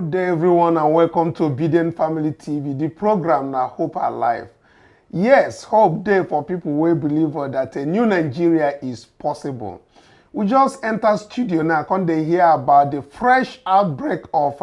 Good day, everyone, and welcome to Obedient Family TV, the program that Hope Alive. Yes, hope day for people who believe that a new Nigeria is possible. We just entered studio now, can they hear about the fresh outbreak of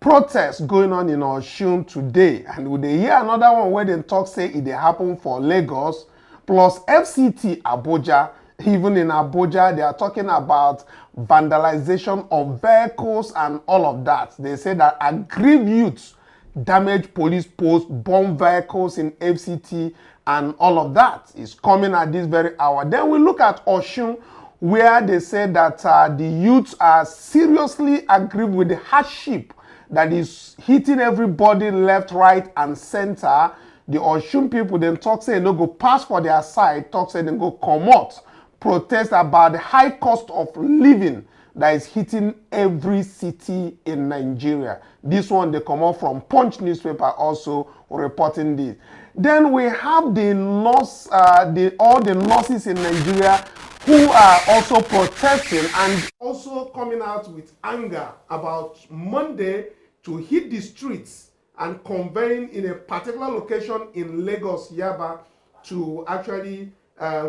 protests going on in Osun today, and would they hear another one where they talk say it happened for Lagos, plus FCT Abuja. Even in Abuja, they are talking about vandalization of vehicles and all of that. They say that aggrieved youths damage police posts, bomb vehicles in FCT, and all of that is coming at this very hour. Then we look at Osun, where they say that the youths are seriously aggrieved with the hardship that is hitting everybody left, right, and center. The Osun people then talk say no go pass for their side, talk say they go come out. Protest about the high cost of living that is hitting every city in Nigeria. This one, they come out from Punch newspaper also reporting this. Then we have the all the nurses in Nigeria who are also protesting and also coming out with anger about Monday to hit the streets and conveying in a particular location in Lagos, Yaba, to actually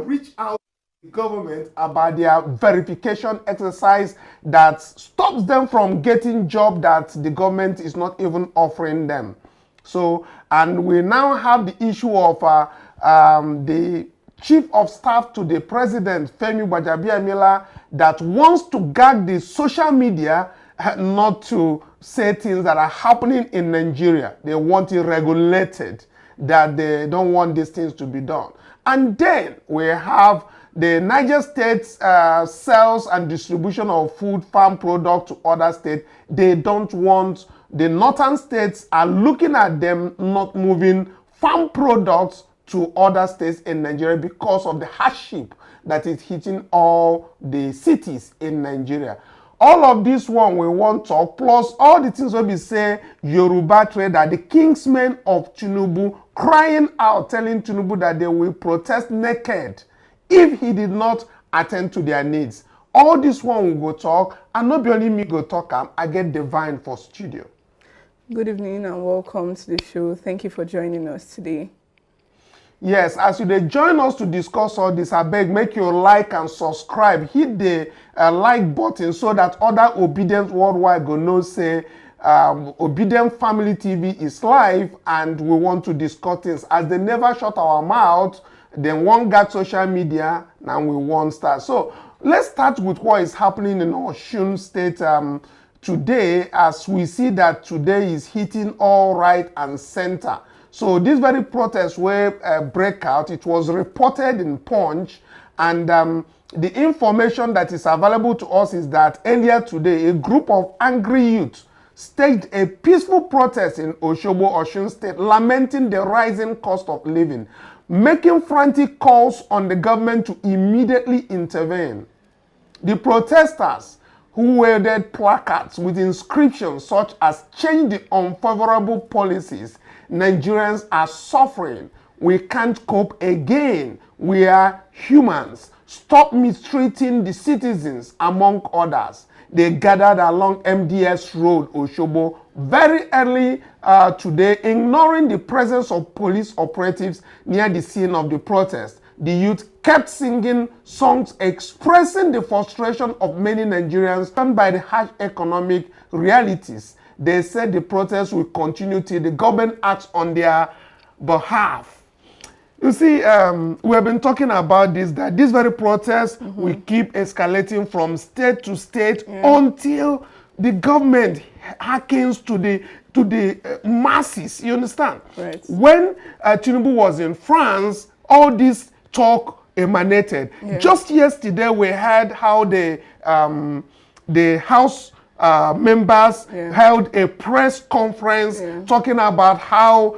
reach out government about their verification exercise that stops them from getting job that the government is not even offering them. So, and we now have the issue of the chief of staff to the president, Femi Gbajabiamila, that wants to gag the social media not to say things that are happening in Nigeria. They want it regulated, that they don't want these things to be done. And then we have the Niger State sales and distribution of food, farm products to other states. They don't want, the northern states are looking at them not moving farm products to other states in Nigeria because of the hardship that is hitting all the cities in Nigeria. All of this one we want to talk, plus all the things we say, Yoruba trader, the kingsmen of Tinubu, crying out, telling Tinubu that they will protest naked if he did not attend to their needs. All this one we go talk, and not only me go talk, I get Divine for studio. Good evening and welcome to the show. Thank you for joining us today. Yes, as you join us to discuss all this, I beg, make you like and subscribe. Hit the like button so that other Obedient worldwide go know say Obedient Family TV is live and we want to discuss things. As they never shut our mouth, then one got social media, now we won't start. So let's start with what is happening in Osun State today, as we see that today is hitting all right and center. So this very protest where break out, it was reported in Punch, and the information that is available to us is that earlier today, a group of angry youths staged a peaceful protest in Osogbo, Osun State, lamenting the rising cost of living, making frantic calls on the government to immediately intervene. The protesters, who wielded placards with inscriptions such as "Change the unfavorable policies, Nigerians are suffering, we can't cope again, we are humans, stop mistreating the citizens," among others. They gathered along MDS Road, Osogbo, very early today, ignoring the presence of police operatives near the scene of the protest. The youth kept singing songs expressing the frustration of many Nigerians by the harsh economic realities. They said the protest will continue till the government acts on their behalf. You see, we have been talking about this, that this very protest will keep escalating from state to state until the government hearkens to the masses. You understand? Right. When Tinubu was in France, all this talk emanated. Just yesterday, we heard how the House members held a press conference talking about how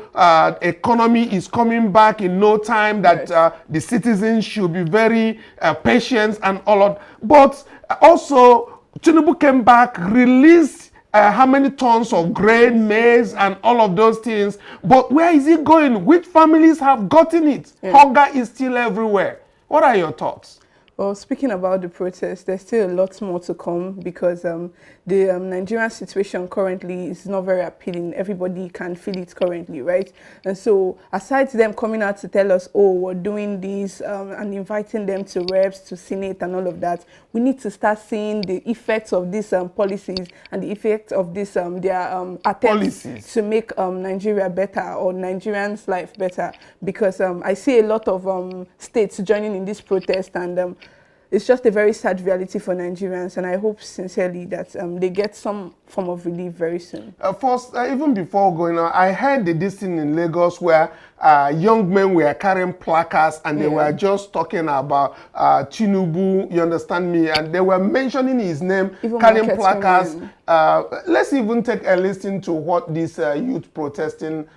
economy is coming back in no time, that the citizens should be very patient and all of. But also, Tinubu came back, released how many tons of grain, maize, and all of those things. But where is it going? Which families have gotten it? Hunger is still everywhere. What are your thoughts? Well, speaking about the protest, there's still a lot more to come because the Nigerian situation currently is not very appealing. Everybody can feel it currently, right? And so, aside them coming out to tell us, oh, we're doing this and inviting them to reps, to Senate and all of that, we need to start seeing the effects of these policies and the effects of this their attempts to make Nigeria better or Nigerians' life better. Because I see a lot of states joining in this protest, and it's just a very sad reality for Nigerians, and I hope sincerely that they get some form of relief very soon. First, even before going on, I heard this thing in Lagos where young men were carrying placards and they were just talking about Tinubu, you understand me, and they were mentioning his name, even carrying placards. Let's even take a listen to what this youth protesting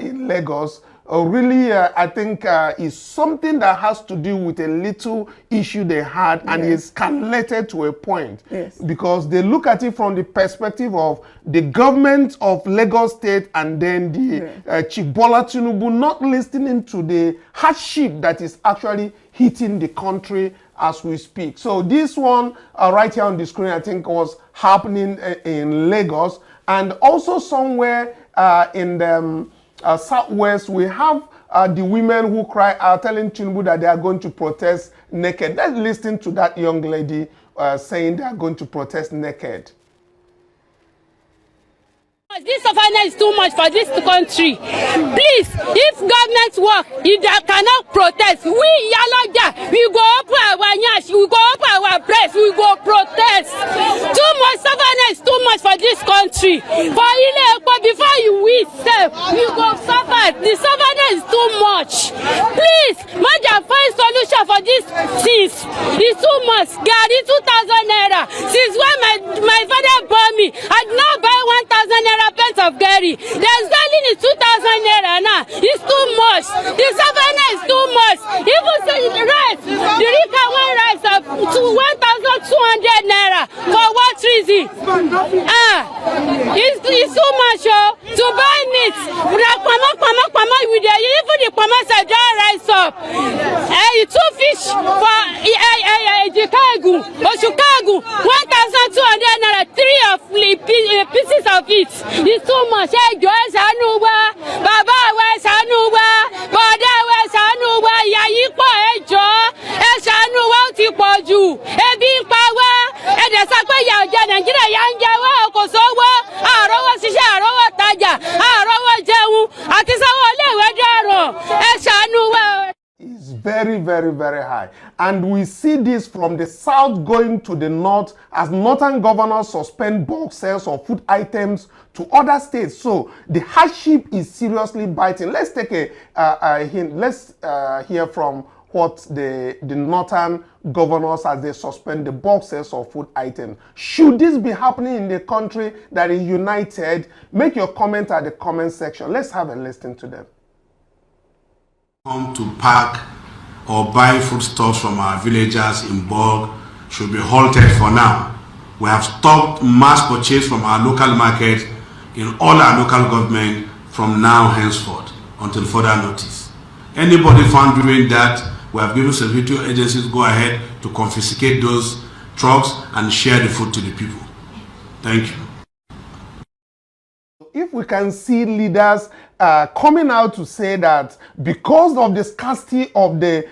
in Lagos really, I think, is something that has to do with a little issue they had, and is escalated to a point. Because they look at it from the perspective of the government of Lagos State and then the Chief Bola Tinubu not listening to the hardship that is actually hitting the country as we speak. So this one right here on the screen, I think, was happening in Lagos, and also somewhere in the Southwest, we have the women who cry out telling Tinubu that they are going to protest naked. Let's listen to that young lady saying they are going to protest naked. This suffering is too much for this country. Please, if government work, if they cannot protest, we Yalaja, we go open our nyash, we go open our press, we go protest. Too much suffering is too much for this country. But before you win, you go suffer. The suffering is too much. Please, Madam, find solution for this things. It's too much. Gary 2,000 naira. Since when my father bought me, I did not buy 1,000 naira. Pence of Gary. The selling is 2,000 naira now. It's too much. The savannah is too much. Even say rice, the Rika one rice of 1,200 naira. For what reason? It's too much, to buy meat. Even the Pama said rice up. Two fish for Chicago or Chicago, 1,200 naira. 3 of pieces of it. It's too much. Ẹjọ́ ẹ ṣàánú wa, bàbá wa ẹ ṣàánú wa, bọ̀dá wa ẹ ṣàánú wa, ìyà yìí pọ̀ ẹjọ́ ẹ ṣàánú wa ó ti pọ̀ jù, ebi ń pa wá, ẹ̀dẹ̀ sọ pé ìyà ọ̀jẹ̀ Nàìjíríà yà ń jẹ wá, kò sówó, àrọ́wọ́ ṣiṣẹ́, àrọ́wọ́ tajà, àrọ́wọ́ jẹun, àti sanwó iléèwé dẹ̀rọ̀, ẹ ṣàánú wa. Is very, very, very high. And we see this from the south going to the north as northern governors suspend bulk sales of food items to other states. So the hardship is seriously biting. Let's take a hint. Let's hear from what the northern governors as they suspend the bulk sales of food items. Should this be happening in the country that is united? Make your comment at the comment section. Let's have a listen to them. Come to pack or buy foodstuffs from our villagers in bulk should be halted for now. We have stopped mass purchase from our local market in all our local government from now henceforth until further notice. Anybody found doing that, we have given security agencies go ahead to confiscate those trucks and share the food to the people. Thank you. If we can see leaders coming out to say that because of the scarcity of the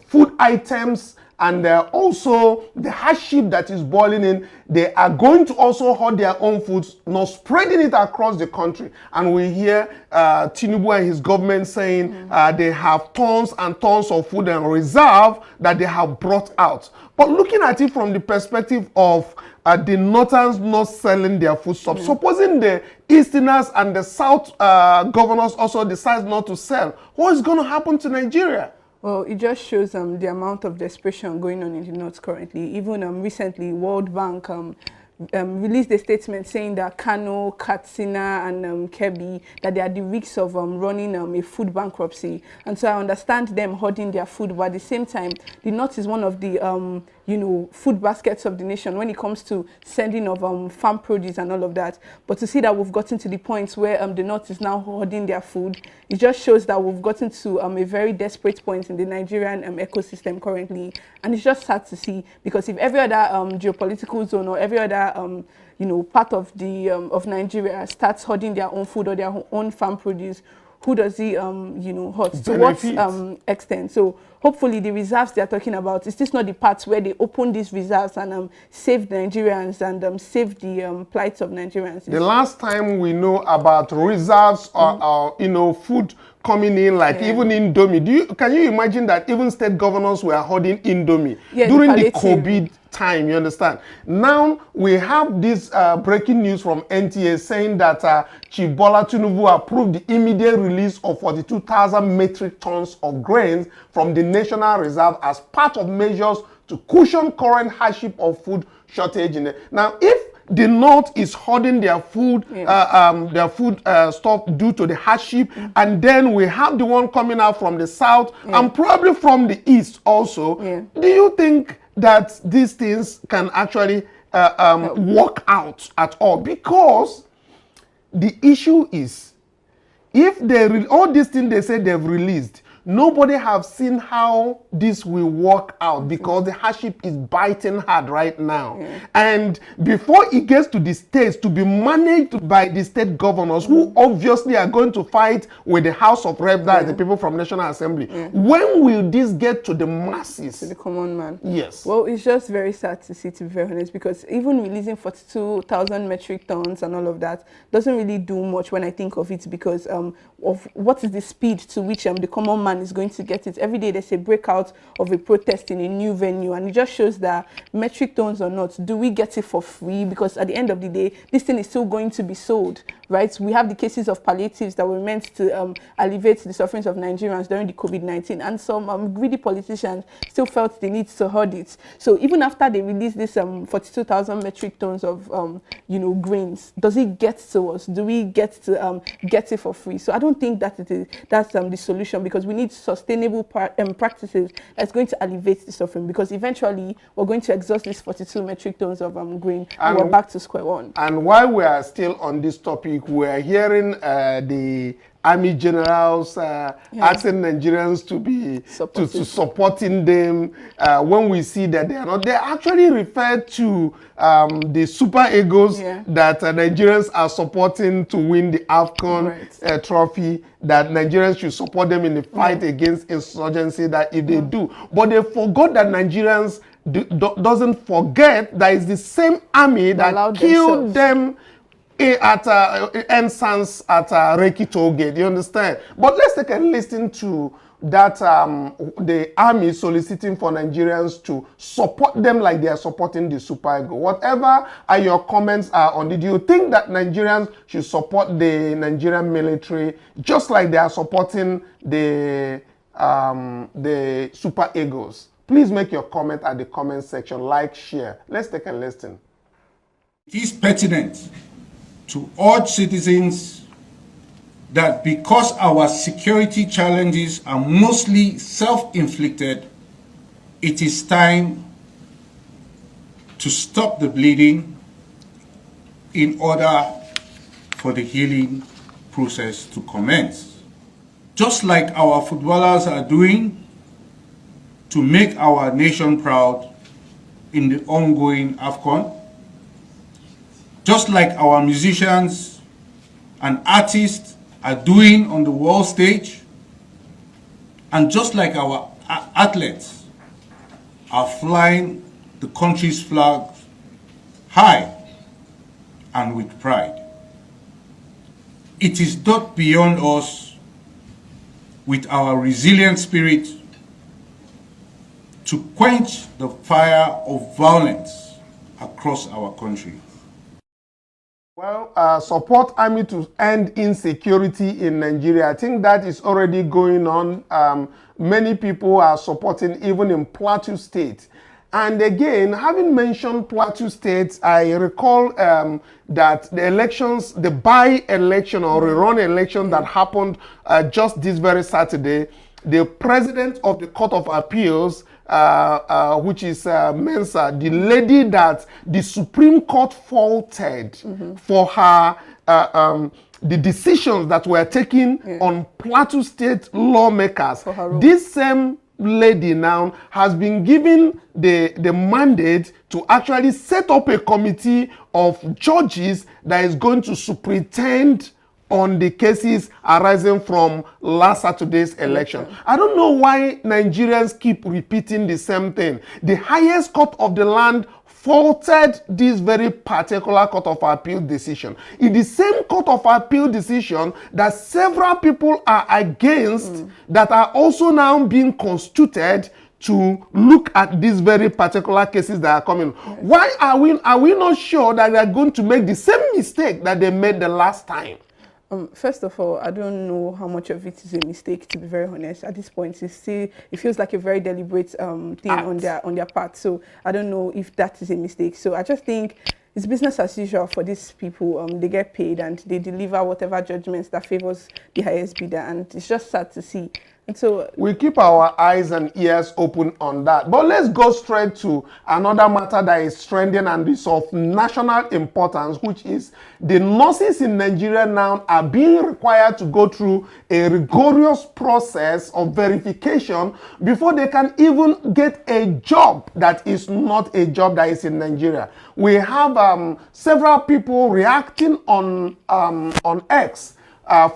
food items and also the hardship that is boiling in, they are going to also hoard their own foods, not spreading it across the country. And we hear Tinubu and his government saying they have tons and tons of food and reserve that they have brought out. But looking at it from the perspective of the northerns not selling their foodstuffs, supposing the easterners and the south governors also decide not to sell, what is going to happen to Nigeria? Well, it just shows the amount of desperation going on in the north currently. Even recently, World Bank released a statement saying that Kanu, Katsina, and Kebbi, that they are the risks of running a food bankruptcy. And so I understand them hoarding their food, but at the same time, the North is one of the food baskets of the nation when it comes to sending of farm produce and all of that. But to see that we've gotten to the point where the North is now hoarding their food, it just shows that we've gotten to a very desperate point in the Nigerian ecosystem currently. And it's just sad to see, because if every other geopolitical zone or every other part of the of Nigeria starts hoarding their own food or their own farm produce, who does he hurt? To what extent? So hopefully the reserves they are talking about, is this not the parts where they open these reserves and save the Nigerians and save the plight of Nigerians? The last time we know about reserves or food coming in, like even Indomie. Can you imagine that even state governors were hoarding Indomie during the COVID time? You understand? Now we have this breaking news from NTA saying that Chief Bola Tinubu approved the immediate release of 42,000 metric tons of grains from the National Reserve as part of measures to cushion current hardship of food shortage. Now, if the North is hoarding their food, stuff due to the hardship, and then we have the one coming out from the South and probably from the East also. Do you think that these things can actually work out at all? Because the issue is, if they all these things they say they've released, nobody have seen how this will work out, because the hardship is biting hard right now. And before it gets to the states to be managed by the state governors, who obviously are going to fight with the House of Reps, the people from National Assembly, when will this get to the masses? To the common man. Yes. Well, it's just very sad to see, to be very honest, because even releasing 42,000 metric tons and all of that doesn't really do much when I think of it, because of what is the speed to which the common man is going to get it. Every day there's a breakout of a protest in a new venue, and it just shows that metric tons or not, do we get it for free? Because at the end of the day, this thing is still going to be sold, right? We have the cases of palliatives that were meant to alleviate the sufferings of Nigerians during the COVID-19, and some greedy politicians still felt the need to hoard it. So even after they released this 42,000 metric tons of grains, does it get to us? Do we get to get it for free? So I don't think that that's the solution, because we need sustainable practices that's going to alleviate the suffering, because eventually we're going to exhaust these 42 metric tons of grain and we're back to square one. And while we are still on this topic, we're hearing the army generals asking Nigerians to be supporting them when we see that they are not. They actually refer to the super egos that Nigerians are supporting to win the AFCON trophy, that Nigerians should support them in the fight against insurgency, that if they do. But they forgot that Nigerians doesn't forget that it's the same army that killed them at Ensigns at Reki Toll Gate. You understand? But let's take a listen to that the army soliciting for Nigerians to support them like they are supporting the super ego. Whatever are your comments on it, do you think that Nigerians should support the Nigerian military just like they are supporting the super egos? Please make your comment at the comment section, like, share. Let's take a listen. It is pertinent to urge citizens that because our security challenges are mostly self-inflicted, it is time to stop the bleeding in order for the healing process to commence. Just like our footballers are doing to make our nation proud in the ongoing AFCON, just like our musicians and artists are doing on the world stage, and just like our athletes are flying the country's flag high and with pride. It is not beyond us, with our resilient spirit, to quench the fire of violence across our country. Well, support army to end insecurity in Nigeria. I think that is already going on. Many people are supporting, even in Plateau State. And again, having mentioned Plateau State, I recall that the elections, the by-election or rerun election that happened just this very Saturday, the president of the Court of Appeals, which is Mensa, the lady that the Supreme Court faulted for her the decisions that were taken on Plateau State lawmakers. This same lady now has been given the mandate to actually set up a committee of judges that is going to superintend on the cases arising from last Saturday's election. I don't know why Nigerians keep repeating the same thing. The highest court of the land faulted this very particular Court of Appeal decision. In the same Court of Appeal decision that several people are against, that are also now being constituted to look at these very particular cases that are coming. Why are we not sure that they are going to make the same mistake that they made the last time? First of all, I don't know how much of it is a mistake, to be very honest. At this point, it feels like a very deliberate thing on their part. So I don't know if that is a mistake. So I just think it's business as usual for these people. They get paid and they deliver whatever judgments that favors the highest bidder, and it's just sad to see. And so we keep our eyes and ears open on that. But let's go straight to another matter that is trending and is of national importance, which is the nurses in Nigeria now are being required to go through a rigorous process of verification before they can even get a job that is not a job that is in Nigeria. We have several people reacting on X,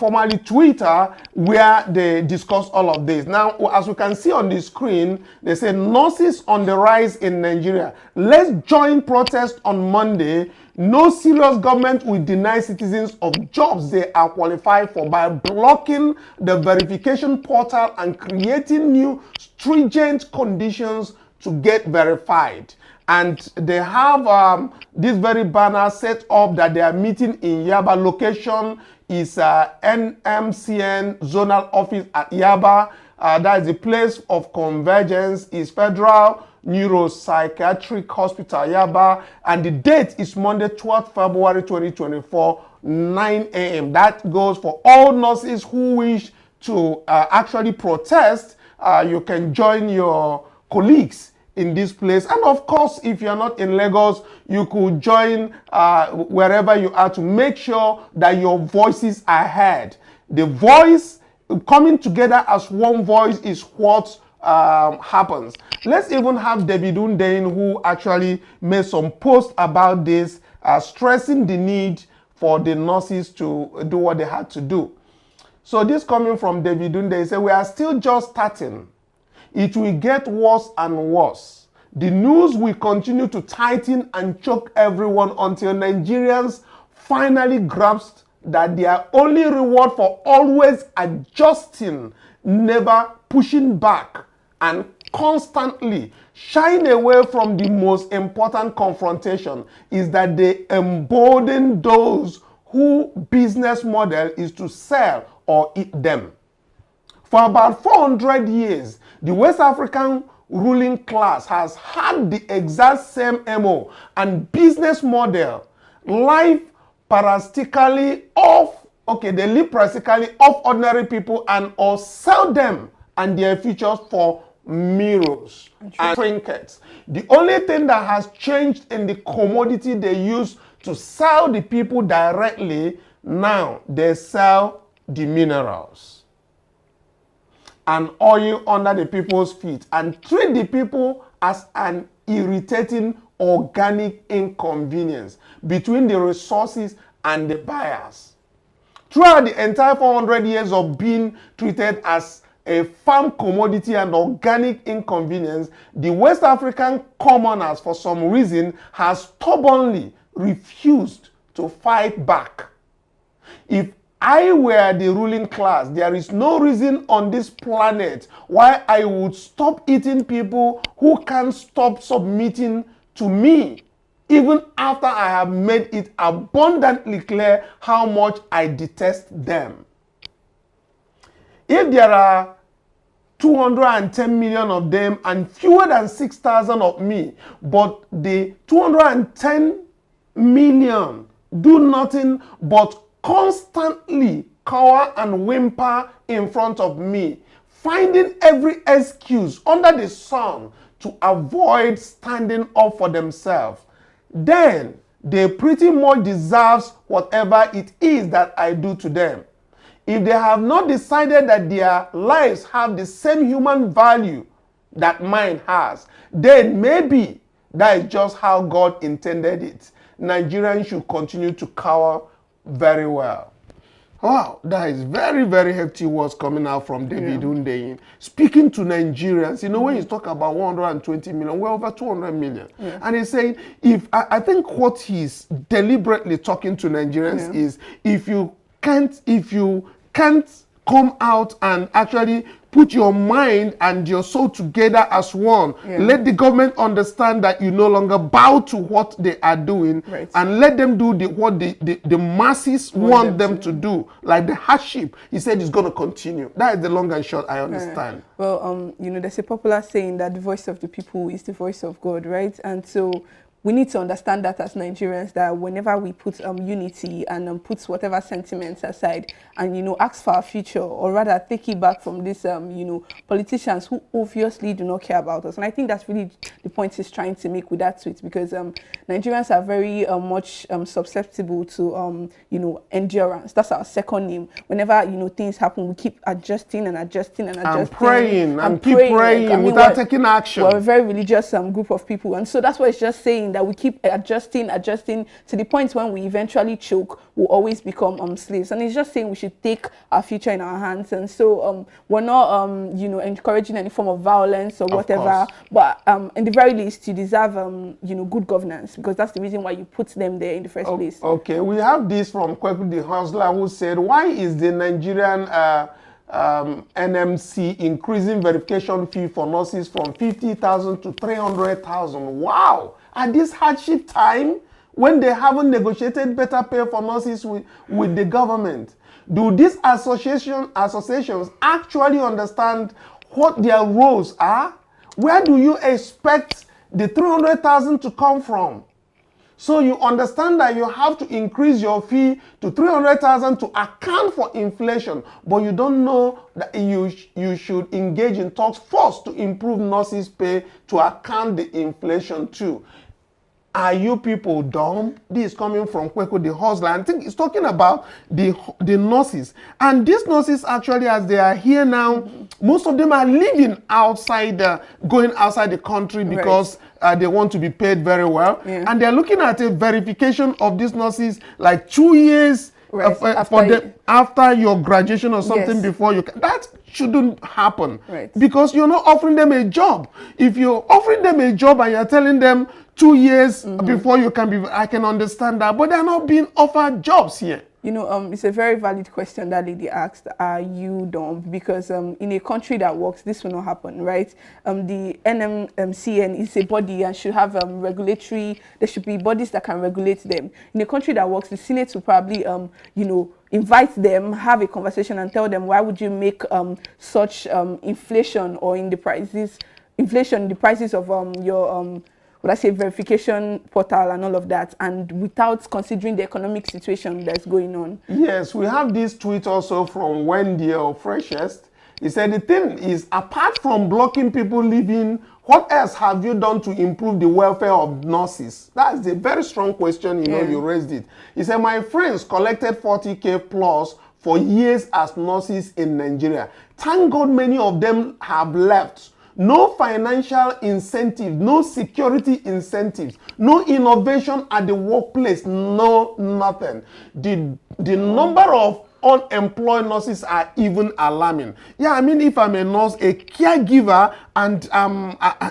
formerly Twitter, where they discuss all of this. Now, as we can see on the screen, they say nurses on the rise in Nigeria. Let's join protest on Monday. No serious government will deny citizens of jobs they are qualified for by blocking the verification portal and creating new stringent conditions to get verified. And they have this very banner set up that they are meeting in Yaba. Location is NMCN zonal office at Yaba. That is the place of convergence, is Federal Neuropsychiatric Hospital Yaba. And the date is Monday, 12th February 2024, 9 a.m. That goes for all nurses who wish to actually protest. You can join your colleagues in this place, and of course, if you're not in Lagos, you could join wherever you are to make sure that your voices are heard. The voice coming together as one voice is what happens. Let's even have David Undain, who actually made some posts about this, stressing the need for the nurses to do what they had to do. So this coming from David Undain, he said, "We are still just starting. It will get worse and worse. The news will continue to tighten and choke everyone until Nigerians finally grasp that their only reward for always adjusting, never pushing back, and constantly shying away from the most important confrontation is that they embolden those whose business model is to sell or eat them." For about 400 years, the West African ruling class has had the exact same MO and business model. Life parasitically off, they live parasitically off ordinary people and or sell them and their futures for mirrors and trinkets. The only thing that has changed in the commodity they use to sell the people directly, now they sell the minerals and oil under the people's feet and treat the people as an irritating organic inconvenience between the resources and the buyers. Throughout the entire 400 years of being treated as a farm commodity and organic inconvenience, the West African commoners, for some reason, has stubbornly refused to fight back. If I were the ruling class, there is no reason on this planet why I would stop eating people who can't stop submitting to me, even after I have made it abundantly clear how much I detest them. If there are 210 million of them and fewer than 6,000 of me. But the 210 million do nothing but constantly cower and whimper in front of me, finding every excuse under the sun to avoid standing up for themselves. Then they pretty much deserve whatever it is that I do to them. If they have not decided that their lives have the same human value that mine has, then maybe that is just how God intended it. Nigerians should continue to cower very well. Wow, that is very, very hefty words coming out from David Hundeyin. Speaking to Nigerians, you know, when you talk about 120 million, we're over 200 million. And he's saying, I think what he's deliberately talking to Nigerians is, if you can't come out and actually put your mind and your soul together as one. Let the government understand that you no longer bow to what they are doing, and let them do what the masses want them to do, like the hardship. He said it's going to continue. That is the long and short, I understand. Well, you know, there's a popular saying that the voice of the people is the voice of God, right? And so we need to understand that as Nigerians, that whenever we put unity and put whatever sentiments aside and, you know, ask for our future, or rather take it back from these, you know, politicians who obviously do not care about us. And I think that's really the point he's trying to make with that tweet, because Nigerians are very much susceptible to, you know, endurance. That's our second name. Whenever, you know, things happen, we keep adjusting and adjusting and adjusting. And praying and keep praying without taking action. We're a very religious group of people. And so that's what it's just saying, that we keep adjusting to the point when we eventually choke, we'll always become slaves. And it's just saying we should take our future in our hands. And so we're not you know, encouraging any form of violence or whatever, but in the very least you deserve you know, good governance, because that's the reason why you put them there in the first place. Okay, we have this from Kweku the Hustler, who said, why is the Nigerian NMC increasing verification fee for nurses from 50,000 to 300,000? Wow! At this hardship time, when they haven't negotiated better pay for nurses with the government, do these associations actually understand what their roles are? Where do you expect the 300,000 to come from? So you understand that you have to increase your fee to 300,000 to account for inflation, but you don't know that you should engage in talks first to improve nurses' pay to account the inflation too. Are you people dumb? This is coming from Kweku the Hustler. I think it's talking about the nurses. And these nurses, actually, as they are here now, most of them are living outside, going outside the country because they want to be paid very well. And they're looking at a verification of these nurses like 2 years after your graduation or something before you can. That shouldn't happen because you're not offering them a job. If you're offering them a job and you're telling them 2 years before you can be, I can understand that, but they're not being offered jobs here. You know, it's a very valid question that lady asked, are you dumb? Because in a country that works, this will not happen, right? The NMCN is a body and should have regulatory, there should be bodies that can regulate them. In a country that works, the Senate will probably, you know, invite them, have a conversation and tell them, why would you make such inflation or in the prices, inflation in the prices of your would I say verification portal and all of that, and without considering the economic situation that's going on. Yes, we have this tweet also from Wendy or Freshest. He said, the thing is, apart from blocking people living, what else have you done to improve the welfare of nurses? That's a very strong question, you know, you raised it. He said, my friends collected 40K plus for years as nurses in Nigeria. Thank God many of them have left. No financial incentive, no security incentives, no innovation at the workplace, no nothing. The number of unemployed nurses are even alarming. Yeah, I mean, if I'm a nurse, a caregiver, and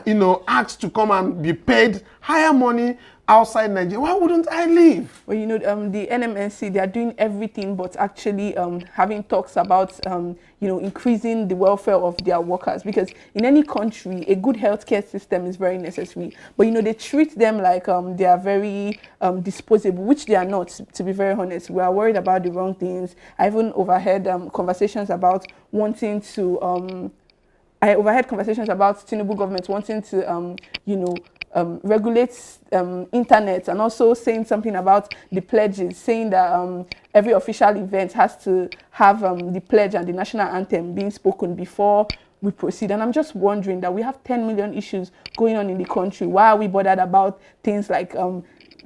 you know, asked to come and be paid higher money outside Nigeria, why wouldn't I leave? Well, you know, the NMNC, they are doing everything but actually having talks about, you know, increasing the welfare of their workers, because in any country, a good healthcare system is very necessary. But, you know, they treat them like they are very disposable, which they are not, to be very honest. We are worried about the wrong things. I even overheard conversations about wanting to I overheard conversations about Tinubu government wanting to, regulate internet, and also saying something about the pledges, saying that every official event has to have the pledge and the national anthem being spoken before we proceed. And I'm just wondering that we have 10 million issues going on in the country. Why are we bothered about things like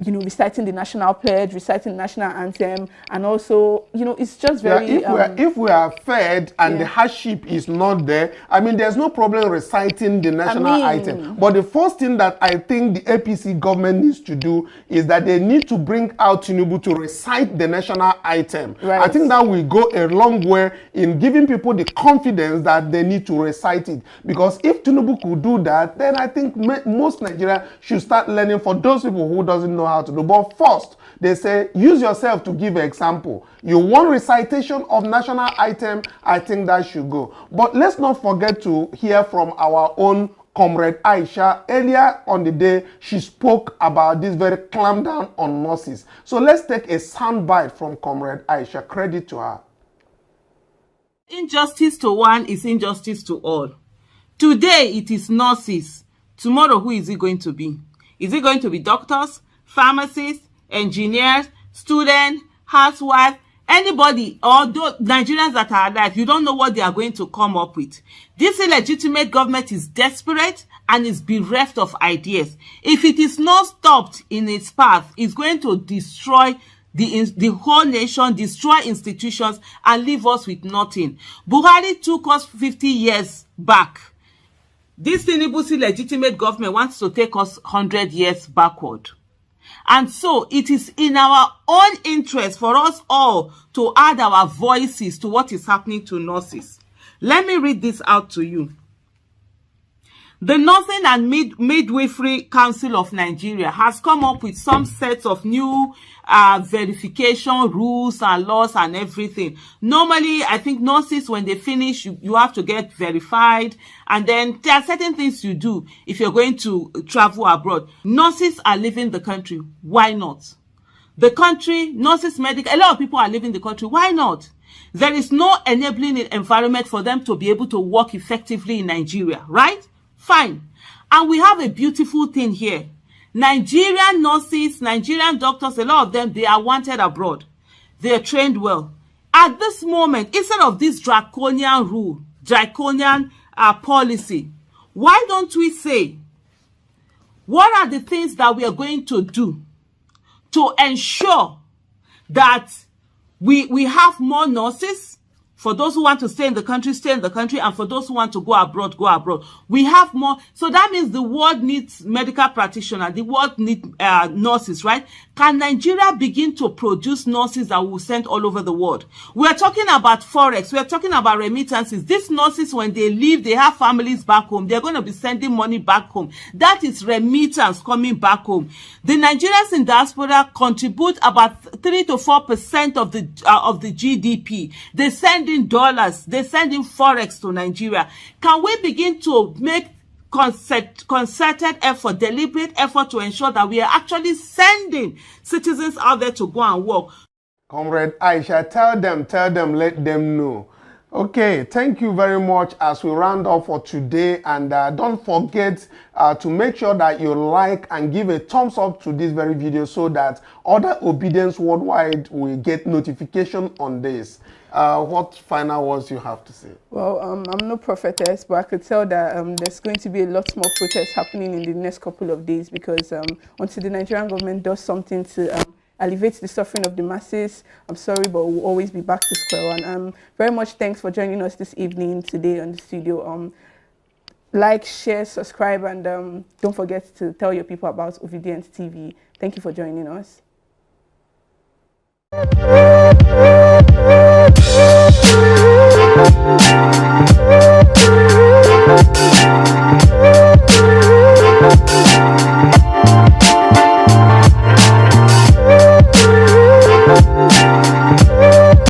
reciting the national pledge, reciting the national anthem, and also, it's just very... if we are fed and the hardship is not there, I mean, there's no problem reciting the national item. But the first thing that I think the APC government needs to do is that they need to bring out Tinubu to recite the national item. Right. I think that will go a long way in giving people the confidence that they need to recite it. Because if Tinubu could do that, then I think most Nigerians should start learning, for those people who doesn't know how to do. But first, they say, use yourself to give an example. You want recitation of national item, I think that should go. But let's not forget to hear from our own Comrade Aisha. Earlier on the day, she spoke about this very clampdown on nurses. So let's take a soundbite from Comrade Aisha. Credit to her. Injustice to one is injustice to all. Today, it is nurses. Tomorrow, who is it going to be? Is it going to be doctors, pharmacists, engineers, students, housewives, anybody, or those Nigerians that are alive? You don't know what they are going to come up with. This illegitimate government is desperate and is bereft of ideas. If it is not stopped in its path, it's going to destroy the whole nation, destroy institutions, and leave us with nothing. Buhari took us 50 years back. This Tinubu's illegitimate government wants to take us 100 years backward. And so it is in our own interest for us all to add our voices to what is happening to nurses. Let me read this out to you. The Nursing and Midwifery Council of Nigeria has come up with some sets of new verification rules and laws and everything. Normally, I think nurses, when they finish, you have to get verified. And then there are certain things you do if you're going to travel abroad. Nurses are leaving the country. Why not? The country, nurses, medical, a lot of people are leaving the country. Why not? There is no enabling environment for them to be able to work effectively in Nigeria, right? Fine. And we have a beautiful thing here. Nigerian nurses, Nigerian doctors, a lot of them, they are wanted abroad. They are trained well. At this moment, instead of this draconian rule, draconian policy, why don't we say, what are the things that we are going to do to ensure that we have more nurses? For those who want to stay in the country, stay in the country. And for those who want to go abroad, go abroad. We have more. So that means the world needs medical practitioners. The world needs nurses, right? Can Nigeria begin to produce nurses that will send all over the world? We are talking about Forex. We are talking about remittances. These nurses, when they leave, they have families back home. They're going to be sending money back home. That is remittance coming back home. The Nigerians in diaspora contribute about 3 to 4% of the GDP. They send in dollars, they send in forex to Nigeria. Can we begin to make concerted effort, deliberate effort to ensure that we are actually sending citizens out there to go and work? Comrade Aisha, tell them, let them know. Okay, thank you very much as we round off for today. And don't forget to make sure that you like and give a thumbs up to this very video so that other obedience worldwide will get notification on this. What final words you have to say? Well, I'm no prophetess, but I could tell that there's going to be a lot more protests happening in the next couple of days because until the Nigerian government does something to alleviate the suffering of the masses, I'm sorry, but we'll always be back to square one. Very much thanks for joining us this evening today on the studio. Like, share, subscribe, and don't forget to tell your people about Obedience TV. Thank you for joining us.